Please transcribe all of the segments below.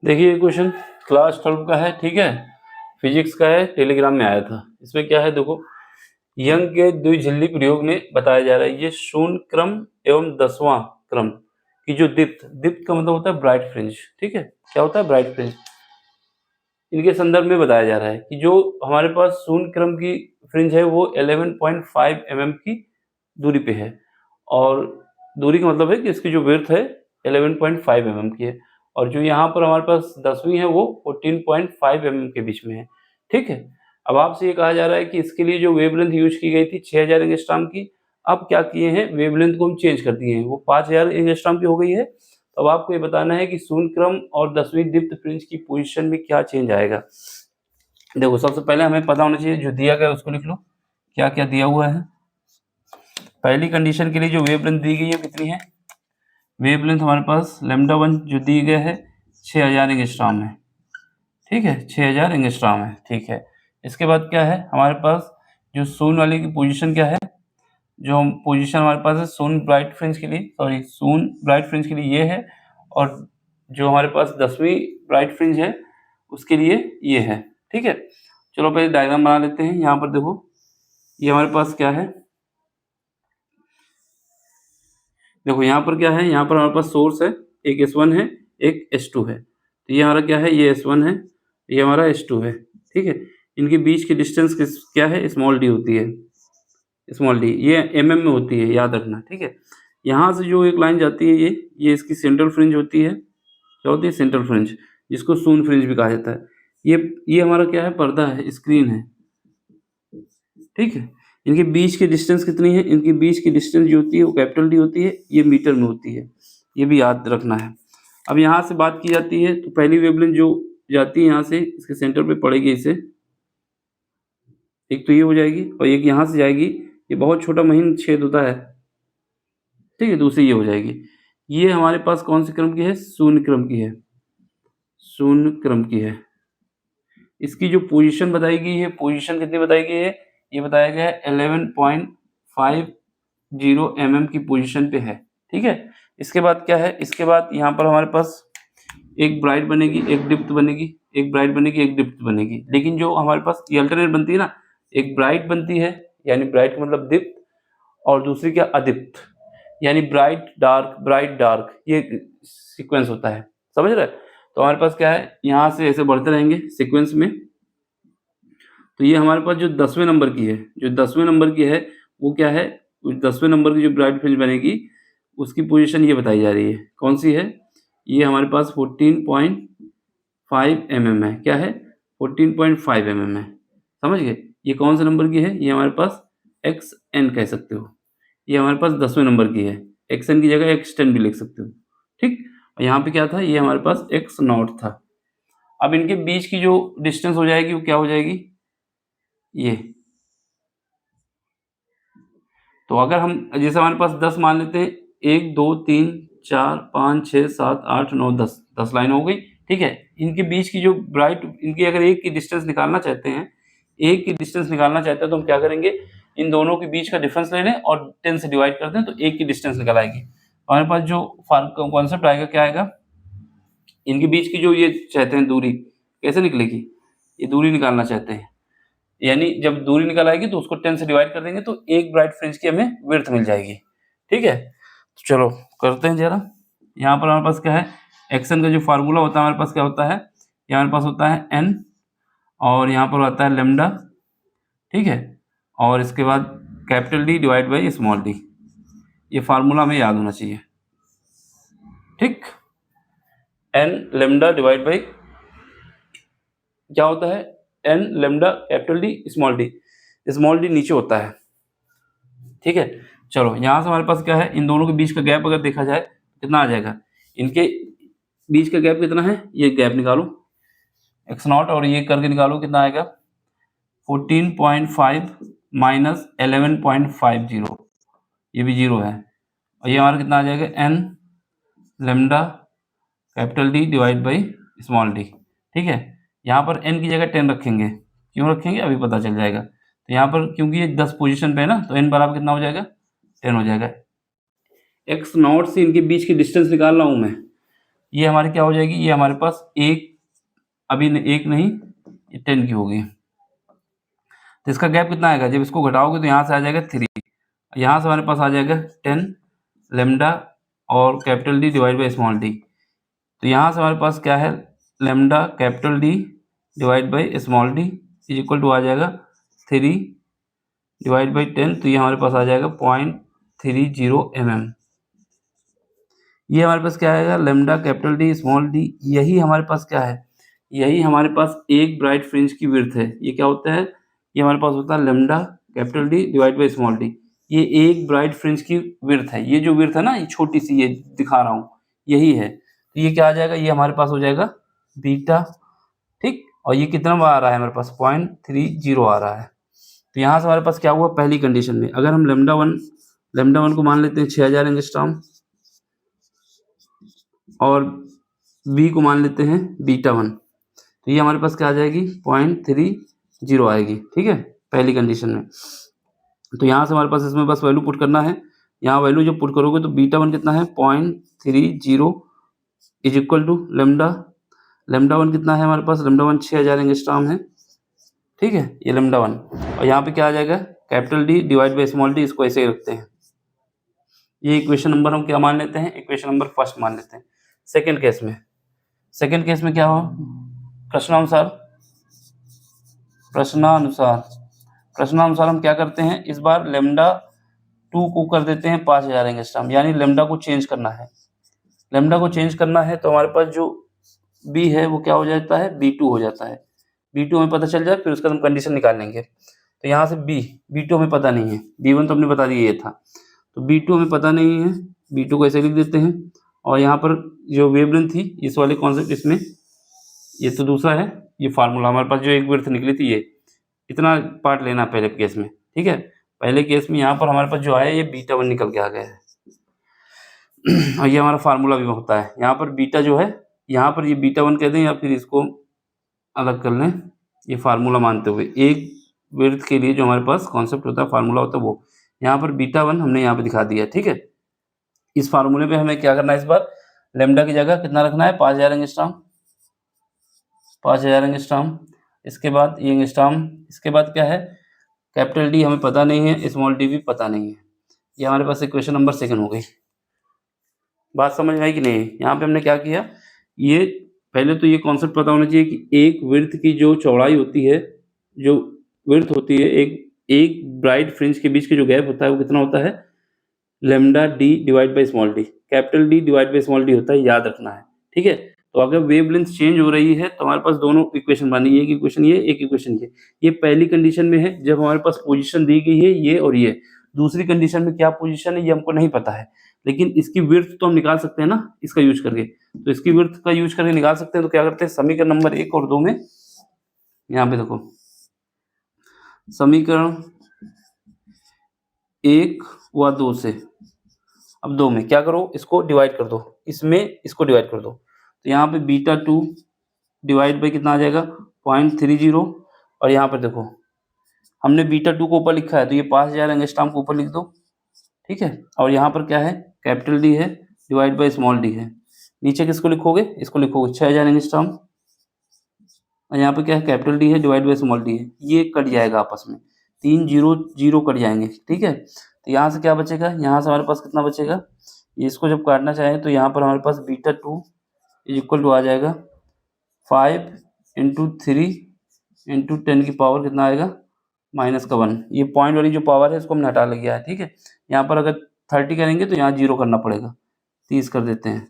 देखिए question class 12 का है, ठीक है, फिजिक्स का है, टेलीग्राम में आया था। इसमें क्या है देखो, यंग के द्विझिल्ली प्रयोग में बताया जा रहा है ये शून्य क्रम एवं 10वां क्रम की जो दीप्त दीप्त का मतलब होता है ब्राइट फ्रिंज, ठीक है, क्या होता है ब्राइट फ्रिंज, इनके संदर्भ में बताया जा रहा है कि जो हमारे पास शून्य क्रम की फ्रिंज है वो 11.5 mm की दूरी पे है, और दूरी का मतलब है कि इसकी जो विड्थ है 11.5 mm की है, और जो यहाँ पर हमारे पास 10वीं है वो 14.5 mm के बीच में है, ठीक है। अब आपसे ये कहा जा रहा है कि इसके लिए जो वेवलेंथ यूज की गई थी 6000 एंगस्ट्रॉम की, अब क्या किए हैं, वेवलेंथ को हम चेंज कर दिए हैं, वो 5000 एंगस्ट्रॉम की हो गई है। तो अब आपको ये बताना है कि शून्य क्रम और 10वीं दीप्त फ्रिंज की पोजीशन में क्या चेंज आएगा। देखो सबसे पहले हमें पता होना चाहिए, जो दिया गया है उसको लिख लो, क्या क्या दिया हुआ है। पहली कंडीशन के लिए जो वेवलेंथ दी गई है कितनी है, वेवलेंथ हमारे पास λ1 जो दी गया है 6000 एंगस्ट्रॉम है, ठीक है, 6000 एंगस्ट्रॉम है, ठीक है। इसके बाद क्या है हमारे पास, जो शून्य वाले की पोजीशन क्या है, जो हम पोजीशन हमारे पास है शून्य ब्राइट फ्रिंज के लिए, सॉरी शून्य ब्राइट फ्रिंज के लिए ये है, और जो हमारे पास 10वीं ब्राइट फ्रिंज है उसके लिए ये है, ठीक है। चलो पहले डायग्राम बना लेते हैं। यहाँ पर देखो ये हमारे पास क्या है, देखो यहाँ पर क्या है, यहाँ पर हमारे पास सोर्स है, एक S1 है, एक S2 है, तो ये हमारा क्या है, ये S1 है, ये हमारा S2 है, ठीक है। इनके बीच की डिस्टेंस क्या है, स्मॉल डी होती है, स्मॉल डी ये mm में होती है, याद रखना, ठीक है। यहाँ से जो एक लाइन जाती है ये इसकी सेंट्रल फ्रिंज होती है, क्या होती है, सेंट्रल फ्रिंज, जिसको शून्य फ्रिंज भी कहा जाता है। ये हमारा क्या है, पर्दा है, स्क्रीन है, ठीक है। इनके बीच की डिस्टेंस कितनी है, इनके बीच की डिस्टेंस जो होती है वो कैपिटल डी होती है, ये मीटर में होती है, ये भी याद रखना है। अब यहाँ से बात की जाती है तो पहली वेवलेंथ जो जाती है यहाँ से इसके सेंटर पे पड़ेगी, इसे एक तो ये हो जाएगी, और एक यहाँ से जाएगी, ये बहुत छोटा महीन छेद होता है, ठीक है, दूसरी ये हो जाएगी। ये हमारे पास कौन से क्रम की है, शून्य क्रम की है, शून्य क्रम की है। इसकी जो पोजीशन बताई गई है, पोजीशन कितनी बताई गई है, ये बताया गया है 11.50 mm की पोजीशन पे है, ठीक है। इसके बाद क्या है, इसके बाद यहाँ पर हमारे पास एक ब्राइट बनेगी, एक डिप्थ बनेगी, एक ब्राइट बनेगी, एक डिप्थ बनेगी, लेकिन जो हमारे पास ये अल्टरनेट बनती है ना, एक ब्राइट बनती है, यानी ब्राइट का मतलब दीप्त, और दूसरी क्या, अदीप्त, यानी ब्राइट डार्क, ये सीक्वेंस होता है, समझ रहे। तो हमारे पास क्या है, यहाँ से ऐसे बढ़ते रहेंगे सीक्वेंस में। तो ये हमारे पास जो 10वें नंबर की है, जो 10वें नंबर की है वो क्या है, 10वें नंबर की जो ब्राइट फ्रिंज बनेगी उसकी पोजीशन ये बताई जा रही है, कौन सी है, ये हमारे पास 14.5 mm है, क्या है, 14.5 mm है, समझ गए। ये कौन से नंबर की है, ये हमारे पास XN कह सकते हो, ये हमारे पास 10वें नंबर की है, XN की जगह X10 भी लिख सकते हो, ठीक। और यहाँ पे क्या था, ये हमारे पास X0 था। अब इनके बीच की जो डिस्टेंस हो जाएगी वो क्या हो जाएगी, ये, तो अगर हम जैसे हमारे पास 10 मान लेते हैं, 1 2 3 4 5 6 7 8 9 10 लाइन हो गई, ठीक है। इनके बीच की जो ब्राइट, इनकी अगर एक की डिस्टेंस निकालना चाहते हैं, एक की डिस्टेंस निकालना चाहते हैं तो हम क्या करेंगे, इन दोनों के बीच का डिफरेंस ले लें और 10 से डिवाइड करते हैं तो एक की डिस्टेंस निकल आएगी। हमारे पास जो कॉन्सेप्ट आएगा क्या आएगा, इनके बीच की जो ये चाहते हैं दूरी कैसे निकलेगी, ये दूरी निकालना चाहते हैं, यानी जब दूरी निकल आएगी तो उसको 10 से डिवाइड कर देंगे तो एक ब्राइट फ्रिंज की हमें विड्थ मिल जाएगी, ठीक है। तो चलो करते हैं जरा। यहाँ पर हमारे पास क्या है, एक्शन का जो फार्मूला होता है हमारे पास क्या होता है, ये हमारे पास होता है n, और यहाँ पर आता है लेमडा, ठीक है, और इसके बाद capital D divide by small d, ये फार्मूला हमें याद होना चाहिए, ठीक। n लेमडा डिवाइड बाई क्या होता है, n lambda capital D small d नीचे होता है, ठीक है। चलो यहाँ से हमारे पास क्या है, इन दोनों के बीच का गैप अगर देखा जाए कितना आ जाएगा, इनके बीच का गैप कितना है, ये गैप निकालो x0 और ये करके निकालो कितना आएगा, 14.5 माइनस 11.50, ये भी 0 है, और ये हमारा कितना आ जाएगा, n lambda capital D divide by small d, ठीक है। यहाँ पर n की जगह 10 रखेंगे, क्यों रखेंगे अभी पता चल जाएगा। तो यहाँ पर क्योंकि ये 10 पोजीशन पे है ना, तो n बराबर कितना हो जाएगा, 10 हो जाएगा। x0 से इनके बीच की डिस्टेंस निकाल रहा हूँ मैं, ये हमारी क्या हो जाएगी, ये हमारे पास एक, अभी एक नहीं, 10 की होगी। तो इसका गैप कितना आएगा, जब इसको घटाओगे तो यहाँ से आ जाएगा 3, यहाँ से हमारे पास आ जाएगा 10 लेमडा और capital D divide by small D. तो यहाँ से हमारे पास क्या है, lambda capital D divide by small D is equal to आ जाएगा 3 डिवाइड बाई 10, तो ये हमारे पास आ जाएगा 0.30 mm। ये हमारे पास क्या आएगा, lambda capital D small D, यही हमारे पास क्या है, यही हमारे पास एक ब्राइट फ्रिंज की विड्थ है। ये क्या होता है, ये हमारे पास होता है lambda capital D divide by small D. ये एक ब्राइट फ्रिंज की विड्थ है, ये जो विड्थ है ना, ये छोटी सी ये दिखा रहा हूँ, यही है। तो ये क्या आ जाएगा, ये हमारे पास हो जाएगा बीटा, ठीक। और ये कितना आ रहा है हमारे पास, 0.30 आ रहा है। तो यहाँ से हमारे पास क्या हुआ, पहली कंडीशन में अगर हम लेमडा वन को मान लेते हैं 6000 एंगस्ट्रॉम और बी को मान लेते हैं बीटा 1, तो ये हमारे पास क्या आ जाएगी, 0.30 आएगी, ठीक है, पहली कंडीशन में। तो यहाँ से हमारे पास इसमें बस वैल्यू पुट करना है, यहाँ वैल्यू जब पुट करोगे तो बीटा 1 कितना है, 0.30 इज इक्वल टू लेमडा 1 कितना है हमारे पास, लेमडा 1 6000 एंगस्ट्रॉम है, ठीक है, ये लेमडा 1। और यहाँ पे क्या आ जाएगा, capital D divide by small D, इसको ऐसे ही रखते हैं। ये इक्वेशन नंबर हम क्या मान लेते हैं, इक्वेशन नंबर फर्स्ट मान लेते हैं। सेकेंड केस में क्या हो, प्रश्नानुसार हम क्या करते हैं, इस बार लेमडा 2 को कर देते हैं 5000 एंगस्ट्रॉम, यानी लेमडा को चेंज करना है। तो हमारे पास जो बी है वो क्या हो जाता है, B2 हो जाता है। B2 हमें पता चल जाए, फिर उसका हम कंडीशन निकाल लेंगे। तो यहाँ से B2 हमें पता नहीं है, B1 तो हमने बता दिया ये था, तो B2 हमें पता नहीं है, B2 को ऐसे लिख देते हैं। और यहाँ पर जो वेवलेंथ थी, इस वाले कॉन्सेप्ट, इसमें ये तो दूसरा है, ये फार्मूला हमारे पास जो एक विड्थ निकली थी, ये इतना पार्ट लेना पहले केस में, ठीक है। पहले केस में यहाँ पर हमारे पास जो आया, ये बीटा 1 निकल के आ गया है और ये हमारा फार्मूला भी होता है। यहाँ पर बीटा जो है, यहाँ पर ये बीटा 1 कह दें या फिर इसको अलग कर लें, ये फार्मूला मानते हुए एक विड्थ के लिए जो हमारे पास कॉन्सेप्ट होता है, फार्मूला होता है, वो यहाँ पर बीटा 1 हमने यहाँ पे दिखा दिया, ठीक है। इस फार्मूले पे हमें क्या करना है, इस बार लेमडा की जगह कितना रखना है, 5000 एंगस्ट्रॉम। इसके बाद ये एंगस्ट्रॉम, इसके बाद क्या है, कैपिटल डी हमें पता नहीं है, स्मॉल डी भी पता नहीं है। ये हमारे पास इक्वेशन नंबर सेकंड हो गई। बात समझ में आई कि नहीं। यहाँ पे हमने क्या किया, ये पहले तो ये कॉन्सेप्ट पता होना चाहिए कि एक विड्थ की जो चौड़ाई होती है, जो विड्थ होती है, एक ब्राइट फ्रिंज के बीच के जो गैप होता है वो कितना होता है, lambda D divide by small D, capital D divide by small D होता है, याद रखना है, ठीक है। तो अगर वेवलेंथ चेंज हो रही है तो हमारे पास दोनों इक्वेशन बनी, एक इक्वेशन ये, एक इक्वेशन ये पहली कंडीशन में है, जब हमारे पास पोजीशन दी गई है ये और ये। दूसरी कंडीशन में क्या पोजीशन है ये हमको नहीं पता है, लेकिन इसकी विड्थ तो हम निकाल सकते हैं ना, इसका यूज करके। तो इसकी विड्थ का यूज करके निकाल सकते हैं। तो क्या करते हैं, समीकरण नंबर 1 और 2 में, यहाँ पे देखो, समीकरण 1 व 2 से, अब 2 में क्या करो, इसको डिवाइड कर दो, इसमें इसको डिवाइड कर दो। तो यहाँ पे बीटा 2 डिवाइड बाई कितना आ जाएगा, 0.30। और यहाँ पर देखो, हमने बीटा 2 को ऊपर लिखा है, तो ये 5000 एंगस्ट्रॉम को ऊपर लिख दो, ठीक है। और यहाँ पर क्या है, कैपिटल डी है डिवाइड बाई स्मॉल डी है। नीचे किसको लिखोगे, इसको लिखोगे 6000 एंगस्ट्रॉम, और यहाँ पे क्या है, कैपिटल डी है डिवाइड बाई स्मॉल डी है। ये कट जाएगा आपस में, 3 0 कट जाएंगे, ठीक है। तो यहाँ से क्या बचेगा, यहाँ से हमारे पास कितना बचेगा, इसको जब काटना चाहें तो यहाँ पर हमारे पास बीटा 2 इज इक्वल टू आ जाएगा 5 × 3 × 10 की पावर कितना आएगा, -1। ये पॉइंट वाली जो पावर है इसको हमने हटा लिया है, ठीक है। यहाँ पर अगर 30 करेंगे तो यहाँ 0 करना पड़ेगा, 30 कर देते हैं।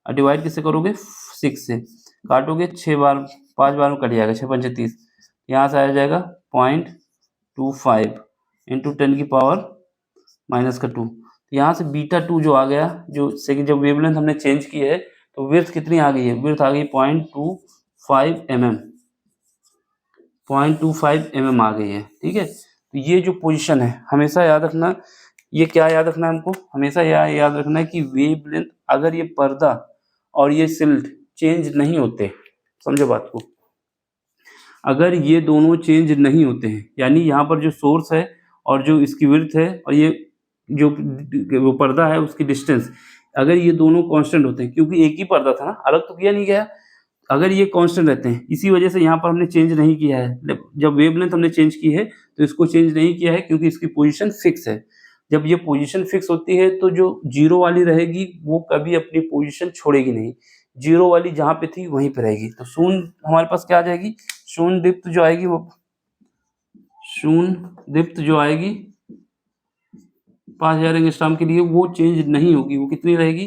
और डिवाइड किससे करोगे, 6 से। काटोगे 6 बार, 5 बार में कट जाएगा, 6 पंचे 30। यहाँ से आ जाएगा 0.25 × 10 की पावर -2। यहाँ से बीटा 2 जो आ गया, जो सेकंड, जब वेवलेंथ हमने चेंज की है तो विड्थ कितनी आ गई है, विड्थ आ गई 0.25 mm, 0.25 mm आ गई है, ठीक है। तो ये जो पोजीशन है हमेशा याद रखना, ये क्या याद रखना है हमको, हमेशा याद रखना है कि वेवलेंथ, अगर ये पर्दा और ये सिल्ट चेंज नहीं होते, समझो बात को, अगर ये दोनों चेंज नहीं होते हैं, यानी यहाँ पर जो सोर्स है और जो इसकी विड्थ है और ये जो वो पर्दा है उसकी डिस्टेंस, अगर ये दोनों कांस्टेंट होते हैं, क्योंकि एक ही पर्दा था ना, अलग तो किया नहीं गया। अगर ये कांस्टेंट रहते हैं, इसी वजह से यहाँ पर हमने चेंज नहीं किया है। जब वेवलेंथ हमने चेंज की है तो इसको चेंज नहीं किया है, क्योंकि इसकी पोजीशन फिक्स है। जब ये पोजीशन फिक्स होती है तो जो जीरो वाली रहेगी वो कभी अपनी पोजीशन छोड़ेगी नहीं, जीरो वाली जहाँ पे थी वहीं पे रहेगी। तो शून्य हमारे पास क्या आ जाएगी, शून्य दीप्त जो आएगी वो शून्य दीप्त जो आएगी 5000 एंगस्ट्रॉम के लिए वो चेंज नहीं होगी। वो कितनी रहेगी,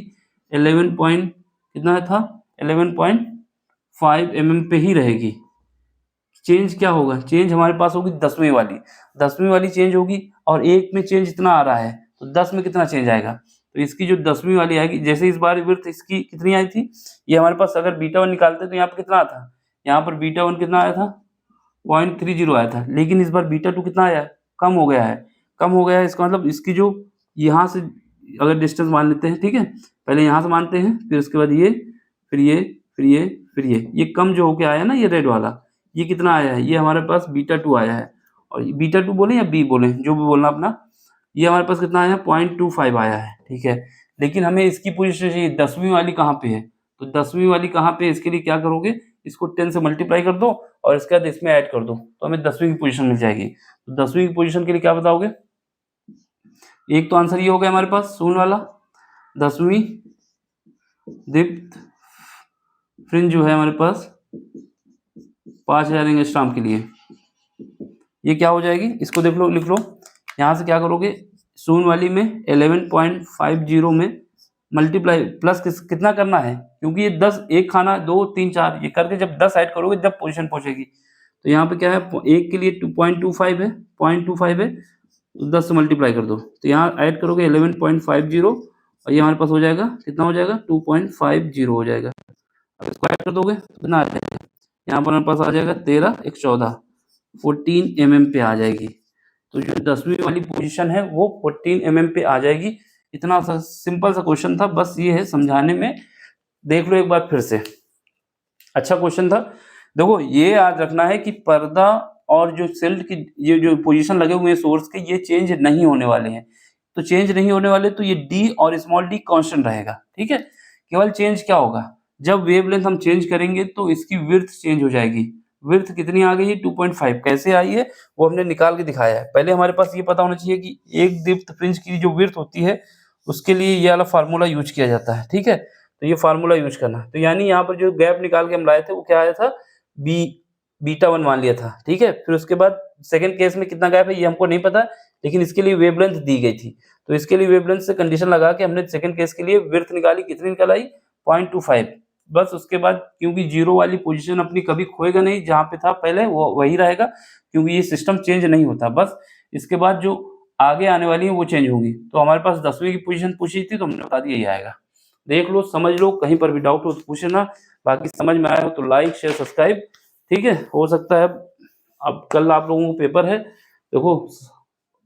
11 पॉइंट कितना था, 11.5 mm पे ही रहेगी। चेंज क्या होगा, चेंज हमारे पास होगी 10वीं वाली, 10वीं वाली चेंज होगी। और एक में चेंज इतना आ रहा है तो 10 में कितना चेंज आएगा, तो इसकी जो 10वीं वाली आएगी, जैसे इस बार विड्थ इसकी कितनी आई थी, ये हमारे पास अगर बीटा 1 निकालते तो यहाँ पर कितना आता, यहाँ पर बीटा 1 कितना आया था, 0.30 आया था। लेकिन इस बार बीटा 2 कितना आया, कम हो गया है, कम हो गया है। इसका मतलब इसकी जो यहाँ से अगर डिस्टेंस मान लेते हैं, ठीक है, पहले यहाँ से मानते हैं, फिर उसके बाद ये, फिर ये, फिर ये, फिर ये कम जो होके आया ना, ये रेड वाला, ये कितना आया है, ये हमारे पास बीटा 2 आया है। और बीटा 2 बोले या बी बोले, जो भी बोलना अपना, ये हमारे पास कितना आया है, 0.25 आया है, ठीक है। लेकिन हमें इसकी पोजीशन चाहिए, 10वीं वाली कहाँ पे है, तो 10वीं वाली कहाँ पे है, इसके लिए क्या करोगे, इसको 10 से मल्टीप्लाई कर दो और इसके बाद इसमें ऐड कर दो, तो हमें 10वीं की पोजीशन मिल जाएगी। तो 10वीं की पोजीशन के लिए क्या बताओगे, एक तो आंसर ये हो गया हमारे पास शून्य वाला, 10वीं दीप्त फ्रिंज जो है हमारे पास 5000 एंगस्ट्रॉम के लिए, ये क्या हो जाएगी, इसको देख लो, लिख लो। यहाँ से क्या करोगे, शून्य वाली में 11.50 में मल्टीप्लाई प्लस कितना करना है, क्योंकि ये 10 एक खाना 2 3 4 ये करके जब 10 ऐड करोगे जब पोजीशन पहुंचेगी। तो यहाँ पे क्या है, एक के लिए 2.25 है, 0.25 है, 10 से मल्टीप्लाई कर दो, तो यहाँ ऐड करोगे 11.50 और ये हमारे पास हो जाएगा, कितना हो जाएगा, 2.50 हो जाएगा। अब इसको ऐड कर दोगे तो कितना आ जाएगा, यहाँ पर हमारे पास आ जाएगा 13 1 14 14 mm पे आ जाएगी। तो जो 10वीं वाली पोजीशन है वो 14 mm पे आ जाएगी। इतना सा सिंपल सा क्वेश्चन था, बस ये है समझाने में, देख लो एक बार फिर से, अच्छा क्वेश्चन था। देखो ये याद रखना है कि पर्दा और जो सिल्ट की ये जो पोजीशन लगे हुए हैं सोर्स के, ये चेंज नहीं होने वाले हैं। तो चेंज नहीं होने वाले तो ये डी और स्मॉल डी कांस्टेंट रहेगा, ठीक है। केवल चेंज क्या होगा, जब वेवलेंथ हम चेंज करेंगे तो इसकी विड्थ चेंज हो जाएगी। विड्थ कितनी आ गई है, 2.5, कैसे आई है वो हमने निकाल के दिखाया है। पहले हमारे पास ये पता होना चाहिए कि एक दीप्त फ्रिंज की जो विड्थ होती है उसके लिए ये वाला फार्मूला यूज किया जाता है, ठीक है। तो ये फार्मूला यूज करना, तो यानी यहाँ पर जो गैप निकाल के हम लाए थे वो क्या आया था, बीटा 1 मान लिया था, ठीक है। फिर उसके बाद सेकंड केस में कितना गैप है ये हमको नहीं पता, लेकिन इसके लिए वेवलेंथ दी गई थी, तो इसके लिए वेवलेंथ से कंडीशन लगा के हमने सेकंड केस के लिए विड्थ निकाली, कितनी निकल आई, 0.25। बस उसके बाद क्योंकि जीरो वाली पोजीशन अपनी कभी खोएगा नहीं, जहाँ पे था पहले वो वही रहेगा, क्योंकि ये सिस्टम चेंज नहीं होता। बस इसके बाद जो आगे आने वाली है वो चेंज होगी। तो हमारे पास 10वीं की पोजीशन पूछी थी तो हमने बता दिया ये आएगा। देख लो, समझ लो, कहीं पर भी डाउट हो तो पूछना। बाकी समझ में आया हो तो लाइक शेयर सब्सक्राइब, ठीक है। हो सकता है अब कल आप लोगों को पेपर है, देखो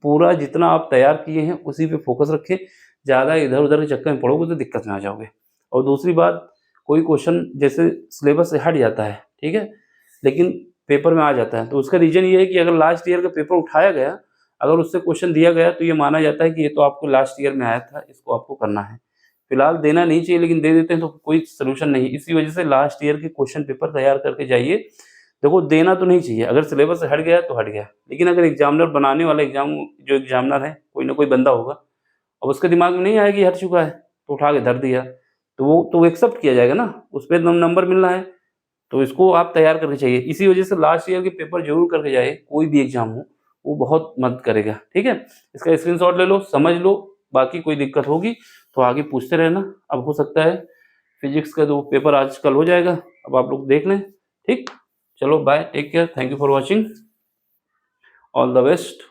पूरा जितना आप तैयार किए हैं उसी पे फोकस रखें, ज़्यादा इधर उधर के चक्कर में पड़ोगे तो दिक्कत में आ जाओगे। और दूसरी बात, कोई क्वेश्चन जैसे सिलेबस से हट जाता है, ठीक है, लेकिन पेपर में आ जाता है, तो उसका रीजन ये है कि अगर लास्ट ईयर का पेपर उठाया गया, अगर उससे क्वेश्चन दिया गया तो ये माना जाता है कि ये तो आपको लास्ट ईयर में आया था, इसको आपको करना है। फिलहाल देना नहीं चाहिए, लेकिन दे देते हैं तो कोई सोल्यूशन नहीं। इसी वजह से लास्ट ईयर के क्वेश्चन पेपर तैयार करके जाइए। देखो देना तो नहीं चाहिए, अगर सिलेबस से हट गया तो हट गया, लेकिन अगर एग्जामिनर बनाने वाला जो एग्जामिनर है कोई ना कोई बंदा होगा, अब उसके दिमाग में नहीं आया कि हट चुका है तो उठा के धर दिया, तो वो एक्सेप्ट किया जाएगा ना, उस पर नंबर मिलना है, तो इसको आप तैयार करके चाहिए। इसी वजह से लास्ट ईयर के पेपर जरूर करके जाइए, कोई भी एग्जाम हो, वो बहुत मदद करेगा, ठीक है। इसका स्क्रीनशॉट ले लो, समझ लो, बाकी कोई दिक्कत होगी तो आगे पूछते रहना। अब हो सकता है फिजिक्स का जो पेपर आज कल हो जाएगा, अब आप लोग देख लें, ठीक। चलो bye, take care, thank you for watching, all the best.